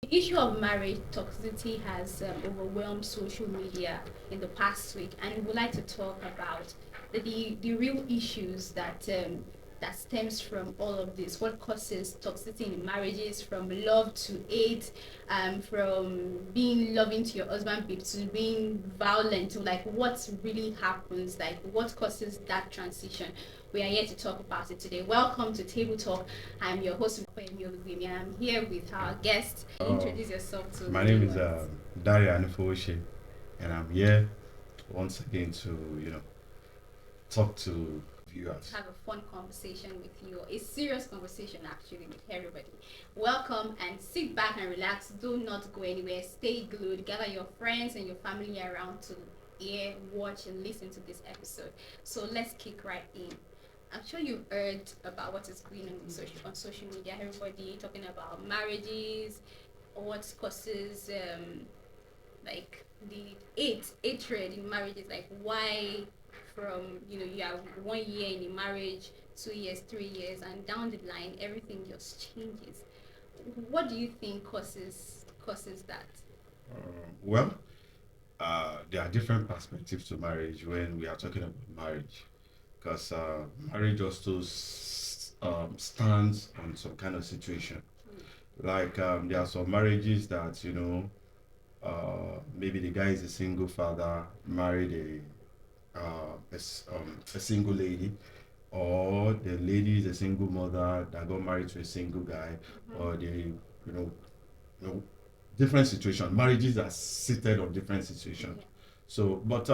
The issue of marriage toxicity has overwhelmed social media in the past week, and we would like to talk about the real issues that stems from all of this. What causes toxicity in marriages, from love to hate, from being loving to your husband to being violent, to like what really happens, like what causes that transition. We are here to talk about it today. Welcome to Table Talk. I'm your host, Femi Olugwimi, and I'm here with our guest. Introduce yourself to My the name is viewers. Daria Anifowoshe, and I'm here once again to talk to viewers. Have a fun conversation with you, a serious conversation actually with everybody. Welcome and sit back and relax. Do not go anywhere. Stay glued. Gather your friends and your family around to hear, watch, and listen to this episode. So let's kick right in. I'm sure you've heard about what is going on social media. Everybody talking about marriages, what causes like the hatred in marriages, like why from you have 1 year in a marriage, 2 years, 3 years, and down the line everything just changes. What do you think causes that? Well, there are different perspectives to marriage when we are talking about marriage, because marriage also stands on some kind of situation. Like there are some marriages that maybe the guy is a single father, married a single lady, or the lady is a single mother that got married to a single guy, or know, you know, different situations. Marriages are seated on different situations. Yeah. So, but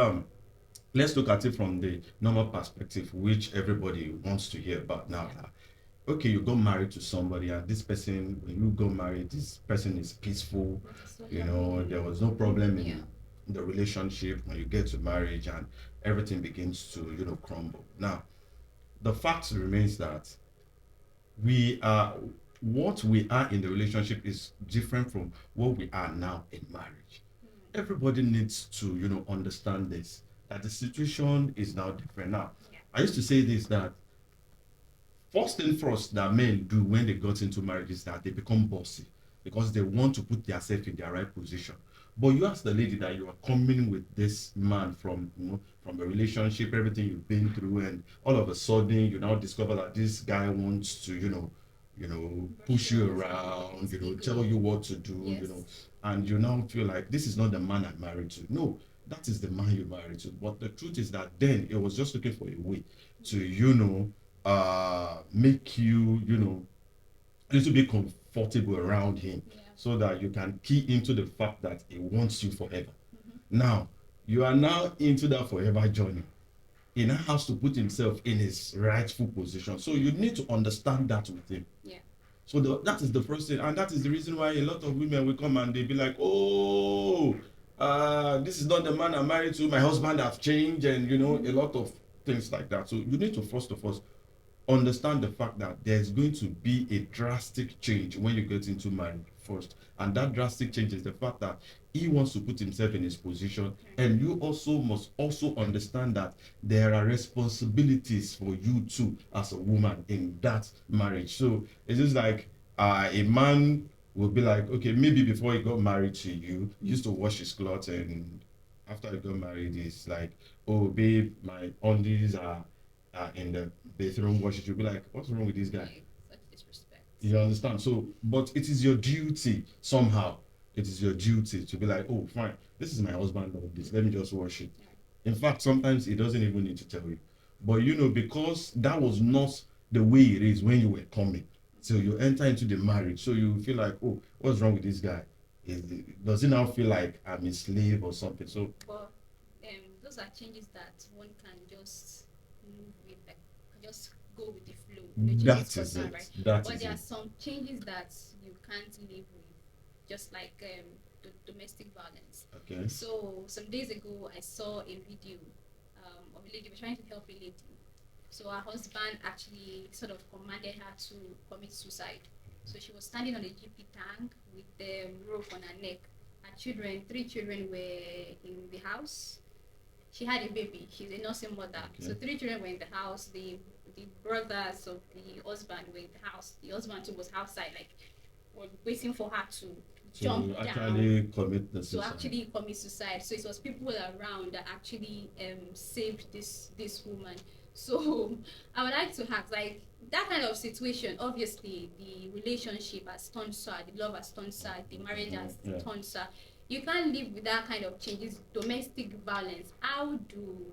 let's look at it from the normal perspective, which everybody wants to hear about now. Yeah. Okay, you got married to somebody, and this person, when you got married, this person is peaceful. So There was no problem yeah. in the relationship when you get to marriage, and everything begins to crumble. Now, the fact remains that we are what we are in the relationship is different from what we are now in marriage. Everybody needs to understand this, that the situation is now different now. Yeah. I used to say this, that first thing first that men do when they got into marriage is that they become bossy, because they want to put themselves in their right position. But you ask the lady that you are coming with this man from from a relationship, everything you've been through, and all of a sudden you now discover that this guy wants to push you around, tell you what to do, Yes. and you now feel like this is not the man I'm married to. No, that is the man you're married to. But the truth is that then it was just looking for a way to make you a little bit comfortable around him, Yeah. so that you can key into the fact that he wants you forever. Mm-hmm. Now, you are now into that forever journey. He now has to put himself in his rightful position. So you need to understand that with him. Yeah. So that is the first thing, and that is the reason why a lot of women will come and they be like, "Oh, this is not the man I'm married to. My husband have changed," and a lot of things like that. So you need to first of all understand the fact that there's going to be a drastic change when you get into marriage first, and that drastic change is the fact that he wants to put himself in his position, and you also must also understand that there are responsibilities for you too as a woman in that marriage. So it's just like a man will be like, okay, maybe before he got married to you, he used to wash his clothes, and after he got married, he's like, oh babe, my undies are in the bathroom washing. You'll be like, what's wrong with this guy? Like, such disrespect. You understand? So, but it is your duty somehow. It is your duty to be like, oh, fine, this is my husband of this. Let me just wash it. In fact, sometimes he doesn't even need to tell you. But because that was not the way it is when you were coming. So you enter into the marriage. So you feel like, oh, what's wrong with this guy? Does he now feel like I'm a slave or something? So But those are changes that one can just move with, like just go with the flow. that is it. Right? That But is there are it. some changes that you can't live with, just like domestic violence. Okay. So some days ago, I saw a video of a lady was trying to help a lady. So her husband actually sort of commanded her to commit suicide. So she was standing on a GP tank with the rope on her neck. Her children, 3 children, were in the house. She had a baby. She's a nursing mother. Okay. So 3 children were in the house. The brothers of the husband were in the house. The husband too was outside, like was waiting for her to to jump down actually commit the to suicide. actually commit suicide. So it was people around that actually saved this woman. So I would like to ask, like that kind of situation. Obviously, the relationship has turned sour, the love has turned sour, the marriage has Yeah. turned sour. You can't live with that kind of changes. Domestic violence. How do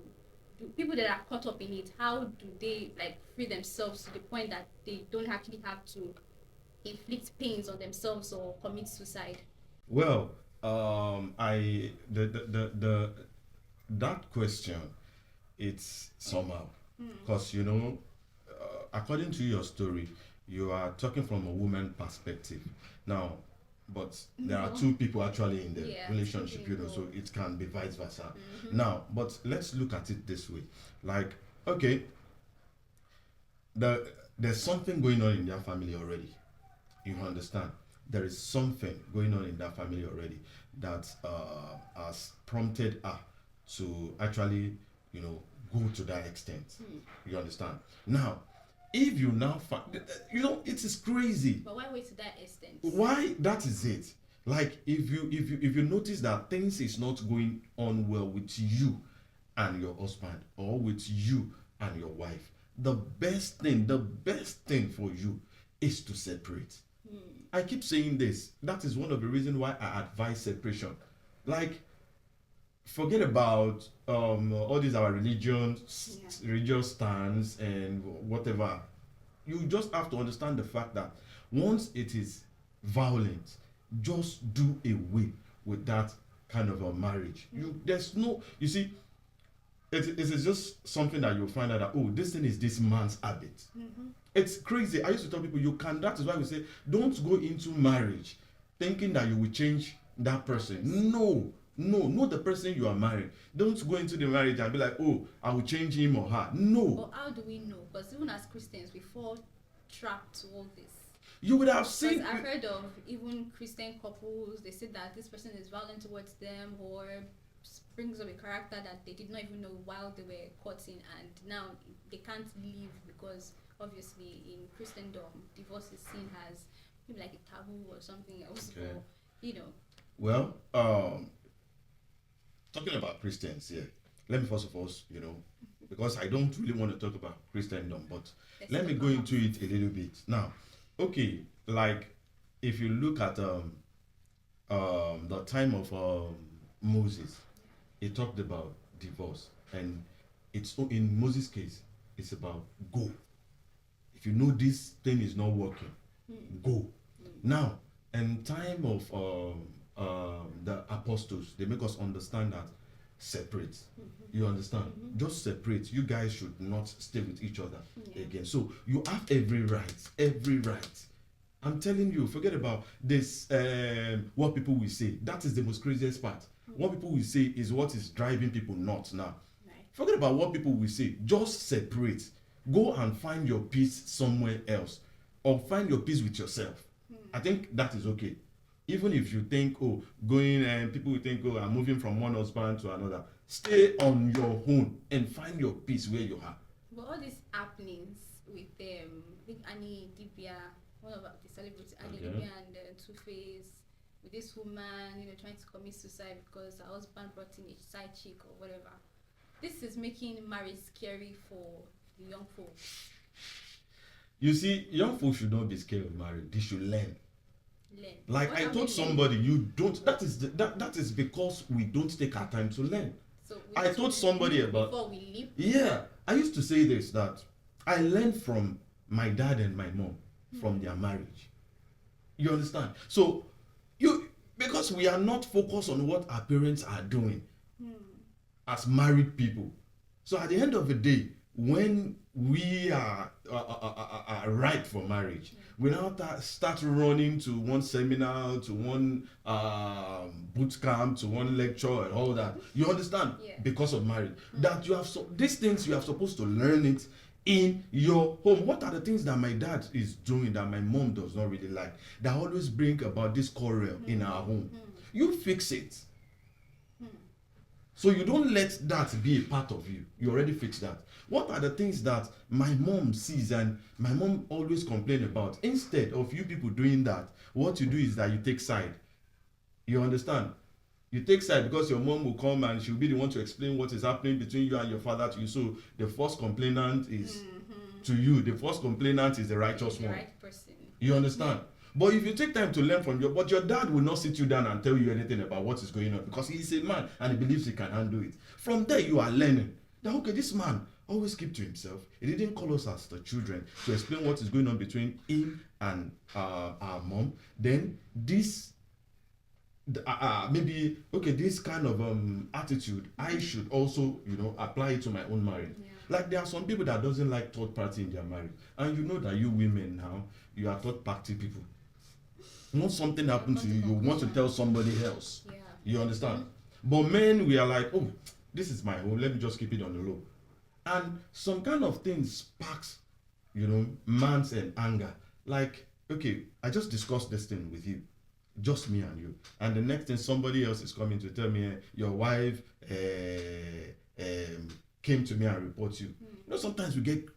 people that are caught up in it? How do they like free themselves to the point that they don't actually have to inflict pains on themselves or commit suicide? Well, I the that question, it's somehow, because according to your story, you are talking from a woman perspective now, but there are No. two people actually in the Yeah, relationship, two so people. it can be vice versa. Now, but let's look at it this way, like, okay, there's something going on in their family already. You understand? There is something going on in that family already that has prompted her to actually, go to that extent. You understand? Now, if you now find, it is crazy. But why wait to that extent? Why? That is it. Like, if you notice that things is not going on well with you and your husband, or with you and your wife, the best thing for you is to separate. I keep saying this. That is one of the reasons why I advise separation. Like, forget about all these our religious stands and whatever. You just have to understand the fact that once it is violent, just do away with that kind of a marriage. There's no, you see, it is just something that you'll find out that, oh, this thing is this man's habit. It's crazy. I used to tell people, you can, that is why we say, don't go into marriage thinking that you will change that person. No, no, not the person you are marrying. Don't go into the marriage and be like, oh, I will change him or her. No. But how do we know? Because even as Christians, we fall trapped to all this. You would have Because seen. I've heard of even Christian couples, they say that this person is violent towards them or brings up a character that they did not even know while they were courting, and now they can't leave because obviously in Christendom, divorce is seen as maybe like a taboo or something else. Okay. Or, Well, talking about Christians here, let me first of all, because I don't really want to talk about Christendom, but let's let me talk go about into it a little bit. Now, okay, like, if you look at the time of Moses, he talked about divorce, and it's in Moses' case, it's about go. If you know this thing is not working, go. Now, in time of the apostles, they make us understand that separate. You understand? Just separate. You guys should not stay with each other again. So you have every right, every right. I'm telling you, forget about this. What people will say. That is the most craziest part. What people will say is what is driving people nuts now. Right. Forget about what people will say. Just separate. Go and find your peace somewhere else, or find your peace with yourself. I think that is okay. Even if you think, oh, going and people will think, oh, I'm moving from one husband to another. Stay on your own and find your peace where you are. But all these happenings with I think Annie Dibia, one of the celebrities, Annie Dibia and Two-Face, with this woman, trying to commit suicide because her husband brought in a side chick or whatever. This is making marriage scary for the young folks. You see, young folks should not be scared of marriage. They should learn. Like, What I have told we somebody, you don't. That is because we don't take our time to learn. So I told somebody about. before we leap. Yeah, I used to say this, that I learned from my dad and my mom from their marriage. You understand? So because we are not focused on what our parents are doing as married people. So at the end of the day, when we are ripe for marriage, we now start running to one seminar, to one boot camp, to one lecture and all that. You understand? Yeah. Because of marriage. That you have these things, you are supposed to learn it in your home. What are the things that my dad is doing that my mom does not really like, that always bring about this quarrel in our home? You fix it. So you don't let that be a part of you. You already fixed that. What are the things that my mom sees and my mom always complain about? Instead of you people doing that, what you do is that you take side. You understand? You take side because your mom will come and she'll be the one to explain what is happening between you and your father to you. So the first complainant is to you. The first complainant is the righteous The one. right person. You understand? But if you take time to learn from your dad will not sit you down and tell you anything about what is going on because he is a man and he believes he can handle it. From there you are learning that okay, this man always keep to himself. He didn't call us as the children to explain what is going on between him and our mom. Then this maybe okay, this kind of attitude I should also apply it to my own marriage. Yeah. Like there are some people that doesn't like third party in their marriage, and you know that you women now you are third party people. Once something happens to you, you want to tell somebody else. Yeah. You understand? But men, we are like, oh, this is my home. Let me just keep it on the low. And some kind of thing sparks, man's and anger. Like, okay, I just discussed this thing with you, just me and you. And the next thing, somebody else is coming to tell me, your wife came to me and report you. Sometimes we get,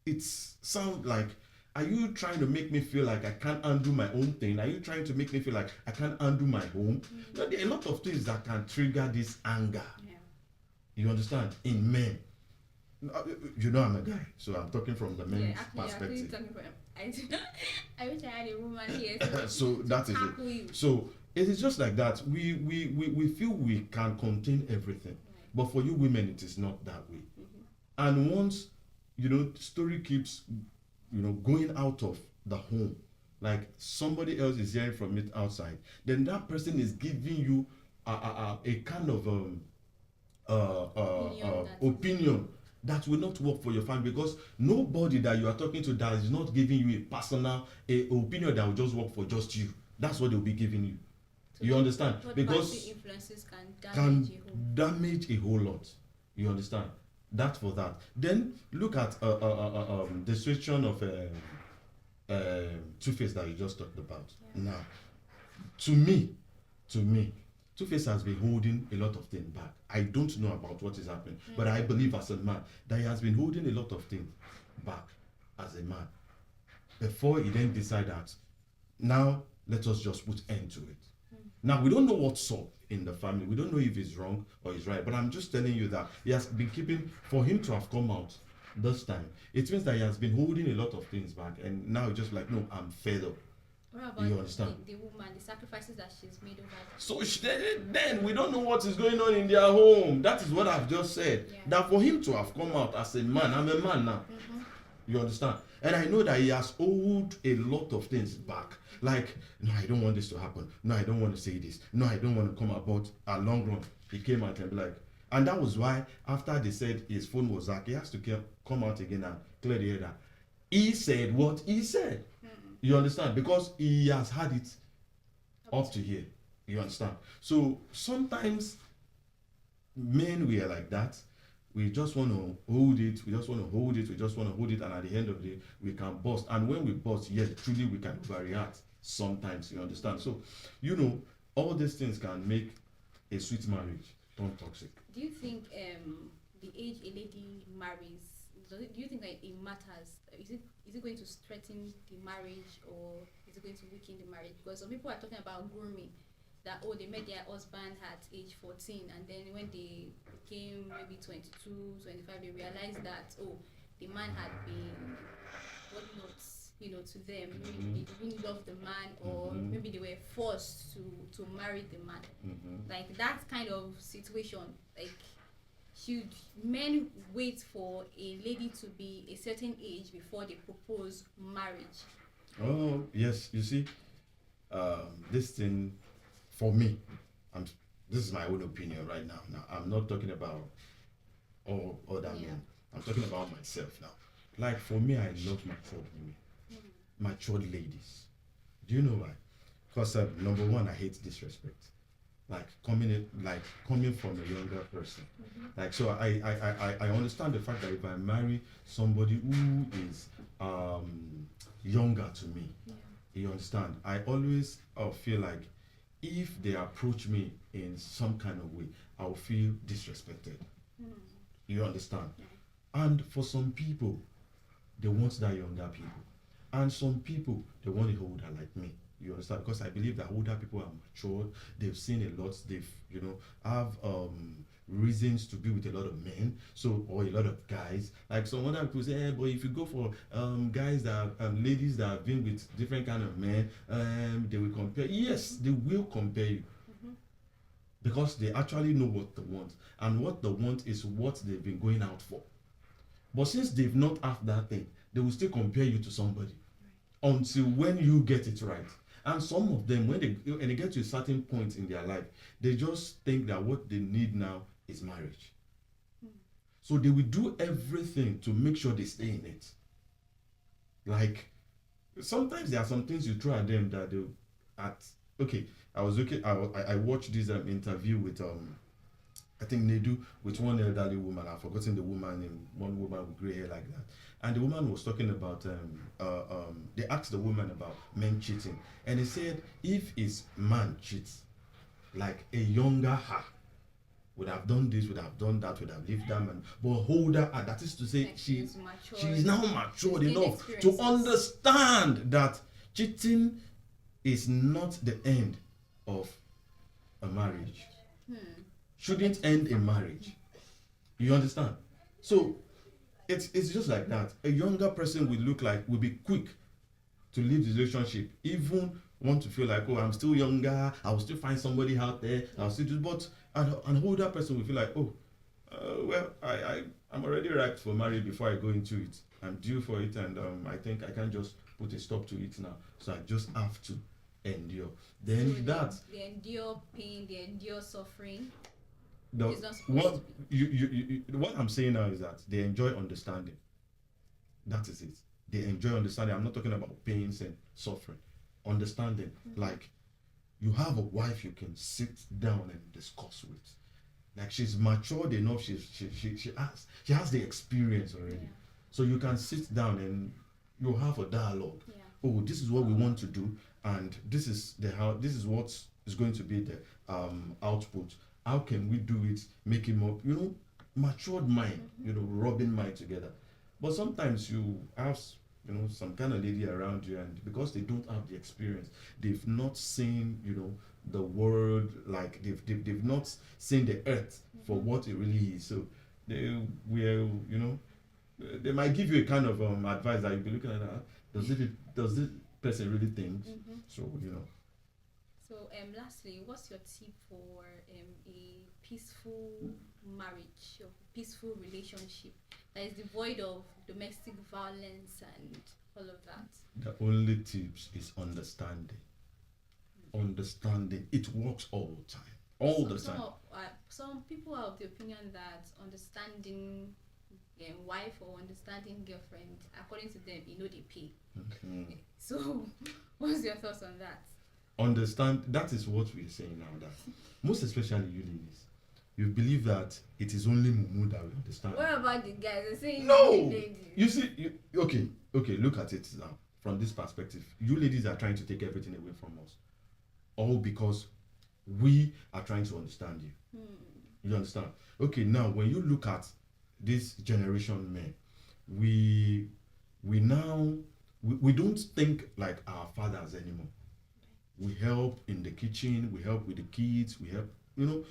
it sound like, are you trying to make me feel like I can't undo my own thing? Are you trying to make me feel like I can't undo my home? There are a lot of things that can trigger this anger. Yeah. You understand? In men. I'm a guy, so I'm talking from the men's perspective. I wish I had a woman here. So that is it. You. So it is just like that. We feel we can contain everything. Right. But for you women, it is not that way. And once, story keeps going out of the home, like somebody else is hearing from it outside, then that person is giving you a kind of opinion that will not work for your family, because nobody that you are talking to that is not giving you a personal opinion that will just work for just you. That's what they'll be giving you. So you understand? Because influences can damage a whole lot. You understand? That for that. Then look at the situation of Two-Face that you just talked about. Yeah. Now, to me, Two-Face has been holding a lot of things back. I don't know about what is happening, but I believe as a man that he has been holding a lot of things back as a man before he then decided that now let us just put end to it. Now, we don't know what's up in the family. We don't know if he's wrong or he's right. But I'm just telling you that he has been keeping, for him to have come out this time, it means that he has been holding a lot of things back. And now he's just like, no, I'm fed up. What about you understand? The woman, the sacrifices that she's made over there? So then we don't know what is going on in their home. That is what I've just said. Yeah. That for him to have come out as a man, I'm a man now. You understand? And I know that he has owed a lot of things back. Like, no, I don't want this to happen. No, I don't want to say this. No, I don't want to come about a long run. He came out and be like, and that was why after they said his phone was hacked, he has to come out again and clear the air that he said what he said. You understand? Because he has had it up to here. You understand? So sometimes men, we are like that. We just want to hold it. We just want to hold it. We just want to hold it. And at the end of the day, we can burst. And when we burst, yes, truly we can overreact sometimes. You understand? So, all these things can make a sweet marriage turn toxic. Do you think the age a lady marries, do you think that it matters? Is it going to strengthen the marriage or is it going to weaken the marriage? Because some people are talking about grooming. That they met their husband at age 14, and then when they became maybe 22, 25, they realized that the man had been to them. Maybe they didn't love the man, or maybe they were forced to marry the man. Like that kind of situation. Like, should men wait for a lady to be a certain age before they propose marriage? Oh yes, you see, this thing. For me, this is my own opinion right now. Now, I'm not talking about all other men. I'm talking about myself now. Like, for me, I love matured women, matured ladies. Do you know why? Because number one, I hate disrespect. Like coming from a younger person. Like, so I understand the fact that if I marry somebody who is younger to me, you understand? I always feel like if they approach me in some kind of way, I'll feel disrespected. You understand? And for some people, they want that younger people. And some people, they want a older like me. You understand? Because I believe that older people are matured. They've seen a lot. They've, have reasons to be with a lot of men, so, or a lot of guys. Like some other people say, but if you go for guys that ladies that have been with different kind of men, they will compare. Yes, they will compare you because they actually know what they want, and what they want is what they've been going out for. But since they've not have that thing, they will still compare you to somebody until when you get it right. And some of them, when they get to a certain point in their life, they just think that what they need now is marriage. So they will do everything to make sure they stay in it. Like sometimes there are some things you throw at them that they at okay. I was looking. I watched this interview with I think Nedu with one elderly woman. I've forgotten the woman name. One woman with grey hair like that. And the woman was talking about they asked the woman about men cheating, and they said if his man cheats, like a younger her would have done this, would have done that, would have lived that man, but older her, that is to say, Like she matured. is now matured She's gained enough to experiences. understand that cheating is not the end of a marriage. Shouldn't end a marriage. You understand? So it's just like that. A younger person will be quick to leave the relationship, even want to feel like, oh, I'm still younger, I'll still find somebody out there, I'll still do. But an older person will feel like, oh, well, I'm already ripe for marriage before I go into it. I'm due for it, and I think I can't just put a stop to it now. So I just have to endure. Then So they endure pain, they endure suffering. It's not supposed what to be. what I'm saying now is that they enjoy understanding. That is it. They enjoy understanding. I'm not talking about pains and suffering. Understanding, like you have a wife you can sit down and discuss with. Like she's matured enough. She has the experience already. Yeah. So you can sit down and you have a dialogue. Yeah. Oh, this is what we want to do, and this is what is going to be the output. How can we do it? Make it more, matured mind, rubbing mind together. But sometimes you have, some kind of lady around you, and because they don't have the experience, they've not seen, the world, like they've not seen the earth for what it really is. So they will, they might give you a kind of advice that you'll be looking at that. Does this person really think? So So lastly, what's your tip for a peaceful marriage or peaceful relationship that is devoid of domestic violence and all of that? The only tips is understanding. Understanding. It works all the time. All the time. Some people are of the opinion that understanding wife or understanding girlfriend, according to them, they pay. Okay. So, what's your thoughts on that? Understand, that is what we're saying now, that most especially you ladies, you believe that it is only mumu that will understand. What about the guys? They're saying No, you see, okay, look at it now from this perspective. You ladies are trying to take everything away from us, all because we are trying to understand you. You understand? Okay, now when you look at this generation men, we don't think like our fathers anymore. We help in the kitchen, we help with the kids, we help, go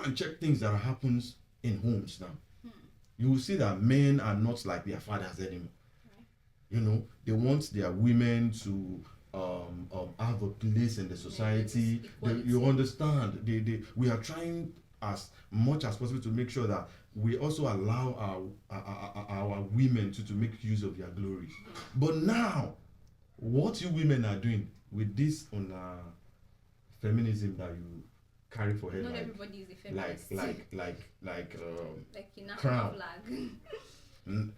and check things that happens in homes now. You will see that men are not like their fathers anymore. They want their women to have a place in the society. You understand? We are trying as much as possible to make sure that we also allow our women to make use of their glories. But now, what you women are doing with this on feminism that you carry for head, not like, everybody is a feminist. like your national crown. flag.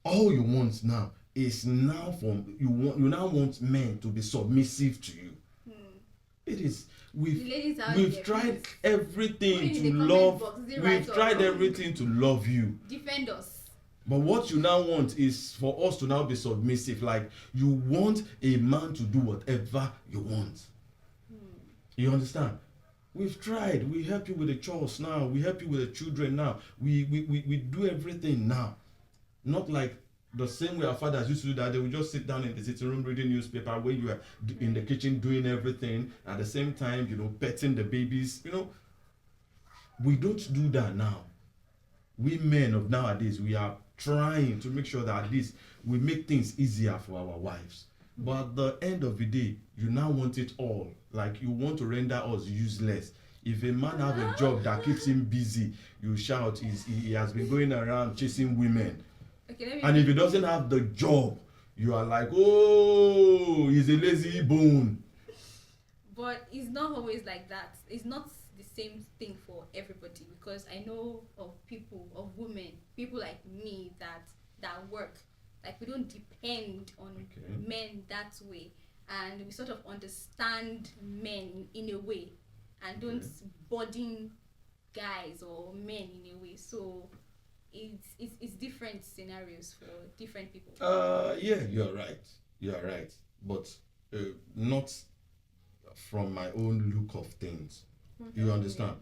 All you want now is now you now want men to be submissive to you. It is we've tried everything to love. We've tried everything to love you. Defend us. But what you now want is for us to now be submissive. Like you want a man to do whatever you want. You understand? We've tried. We help you with the chores now. We help you with the children now. We do everything now. Not like the same way our fathers used to do that. They would just sit down in the sitting room reading newspaper where you are in the kitchen doing everything at the same time, petting the babies. We don't do that now. We men of nowadays, we are trying to make sure that at least we make things easier for our wives. But at the end of the day, you now want it all. Like you want to render us useless. If a man have a job that keeps him busy, you shout, he has been going around chasing women. Okay, and if he doesn't have the job, you are like, oh, he's a lazy bone. But it's not always like that. It's not the same thing for everybody, because I know of women, people like me that work. Like we don't depend on men that way, and we sort of understand men in a way, and don't burden guys or men in a way. So it's different scenarios for different people. Yeah, you're right, but not from my own look of things. You understand?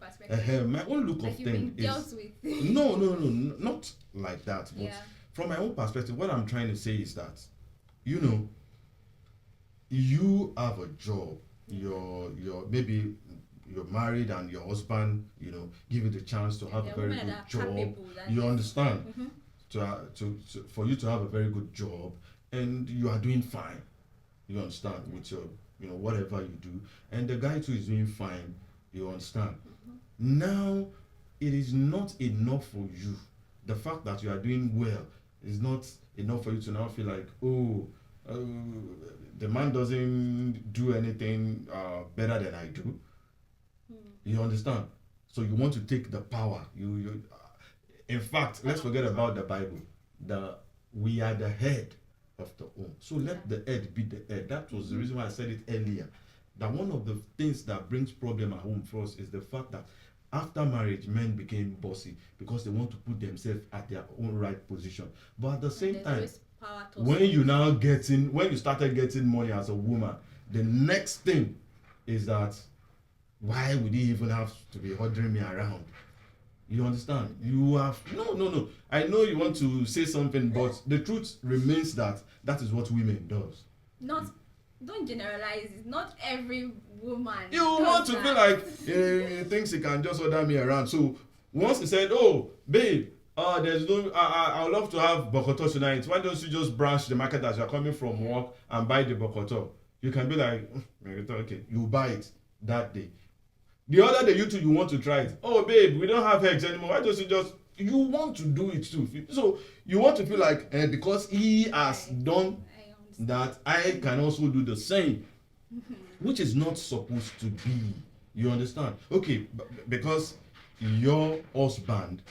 My own look of things is no, not like that. But from my own perspective, what I'm trying to say is that, you have a job. You're maybe you're married and your husband, give you the chance to have a very good job. You understand? Mm-hmm. To for you to have a very good job, and you are doing fine. You understand with your whatever you do, and the guy too is doing fine. You understand? Mm-hmm. Now, it is not enough for you. The fact that you are doing well is not enough for you to now feel like, oh, the man doesn't do anything better than I do. You understand? So you want to take the power. In fact, let's forget about the Bible. We are the head of the home. So let the head be the head. That was the reason why I said it earlier. That one of the things that brings problem at home for us is the fact that after marriage, men became bossy because they want to put themselves at their own right position. But at the same time, when you started getting money as a woman, the next thing is that, why would he even have to be ordering me around? You understand? You have no. I know you want to say something, but the truth remains that is what women does. Don't generalize. It's not every woman. You want to feel like he thinks he can just order me around. So once he said, "Oh, babe, there's no, I would love to have bokoto tonight. Why don't you just branch the market as you're coming from work and buy the bokoto?" You can be like, okay, you buy it that day. The other day, you want to try it. Oh, babe, we don't have eggs anymore. Why don't you want to do it too? So you want to feel like, because he has done that, I can also do the same, which is not supposed to be. You understand? Okay, because your husband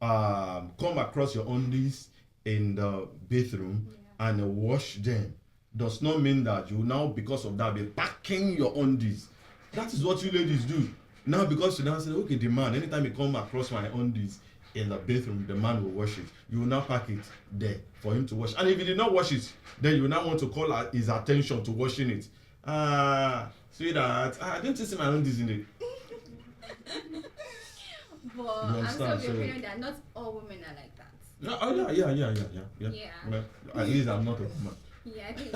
come across your undies in the bathroom and wash them does not mean that you now, because of that, be packing your undies. That is what you ladies do. Now, because you now say, okay, the man, anytime he come across my undies in the bathroom, the man will wash it. You will now pack it there for him to wash. And if he did not wash it, then you will now want to call his attention to washing it. Sweetheart, didn't you see my undies in it? But I'm still of the opinion that not all women are like that. Yeah. Well, at least I'm not a woman. Yeah, I think.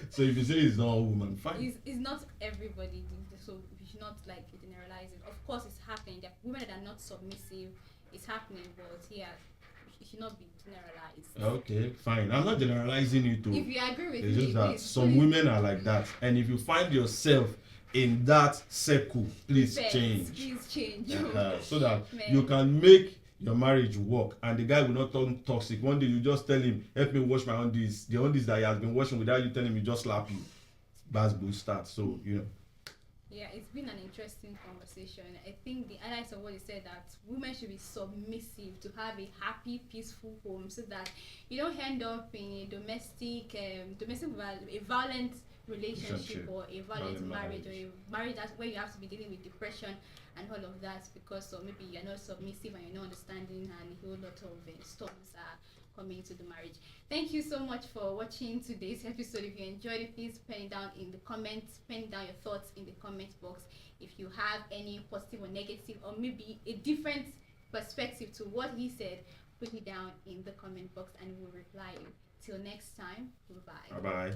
So if you say it's not all women, fine. It's not everybody, so we should not like generalize it. Of course, it's happening. There are women that are not submissive. It's happening, but it should not be generalized. Okay, fine. I'm not generalizing it too. If you agree with it's me, just that some women are like that, and if you find yourself in that circle, please change. Please change. So that you can make your marriage work, and the guy will not turn toxic. One day you just tell him, help me wash my undies. The undies that he has been washing, without you telling him, he just slap you. Bad blue start. So Yeah, it's been an interesting conversation. I think the highlights of what you said, that women should be submissive to have a happy, peaceful home, so that you don't end up in a domestic, a violent relationship or a violent marriage, or a marriage that's where you have to be dealing with depression and all of that, because maybe you're not submissive and you're not understanding, and a whole lot of storms are coming to the marriage. Thank you so much for watching today's episode. If you enjoyed it, please pen it down in the comments, pen down your thoughts in the comment box. If you have any positive or negative, or maybe a different perspective to what he said, put it down in the comment box and we'll reply you. Till next time, goodbye. Bye bye.